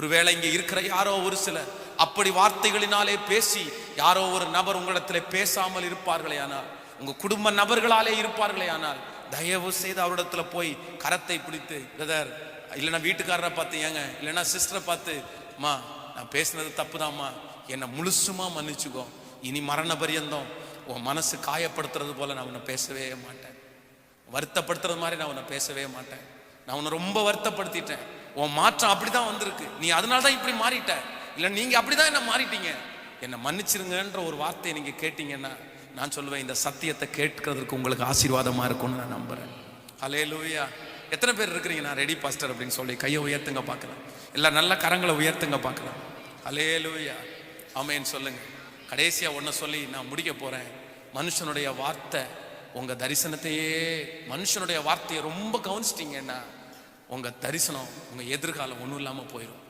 ஒருவேளை இங்க இருக்கிற யாரோ ஒரு சிலர் அப்படி வார்த்தைகளினாலே பேசி யாரோ ஒரு நபர் உங்களிடத்துல பேசாமல் இருப்பார்களே ஆனால், உங்க குடும்ப நபர்களாலே இருப்பார்களே ஆனால், தயவு செய்து அவரிடத்துல போய் கரத்தை பிடித்து, பிரதர், இல்லைன்னா வீட்டுக்காரரை பார்த்து, ஏங்க, இல்லைன்னா சிஸ்டரை பார்த்து, அம்மா நான் பேசினது தப்புதாம்மா, என்னை முழுசுமா மன்னிச்சுக்கோ, இனி மரண பரியந்தம் உன் மனசு காயப்படுத்துறது போல நான் உன்னை பேசவே மாட்டேன், வருத்தப்படுத்துறது மாதிரி நான் உன்னை பேசவே மாட்டேன், நான் உன்னை ரொம்ப வருத்தப்படுத்திட்டேன், உன் மாற்றம் அப்படிதான் வந்திருக்கு, நீ அதனால தான் இப்படி மாறிட்ட, இல்லை நீங்க அப்படிதான் என்ன மாறிட்டீங்க, என்னை மன்னிச்சிருங்கன்ற ஒரு வார்த்தையை நீங்க கேட்டீங்கன்னா நான் சொல்லுவேன், இந்த சத்தியத்தை கேட்கறதுக்கு உங்களுக்கு ஆசீர்வாதமா இருக்கும்னு நான் நம்புறேன். ஹல்லேலூயா. எத்தனை பேர் இருக்கிறீங்க நான் ரெடி பாஸ்டர் அப்படின்னு சொல்லி கையை உயர்த்துங்க பார்க்கலாம், இல்லை நல்ல கரங்களை உயர்த்துங்க பார்க்கலாம். ஹல்லேலூயா, ஆமென் சொல்லுங்க. கடைசியா ஒன்ன சொல்லி நான் முடிக்க போறேன். மனுஷனுடைய வார்த்தை உங்க தரிசனத்தையே, மனுஷனுடைய வார்த்தையை ரொம்ப கவனிச்சிட்டீங்கன்னா உங்க தரிசனம், உங்க எதிர்காலம் ஒன்றும் இல்லாம போயிடும்.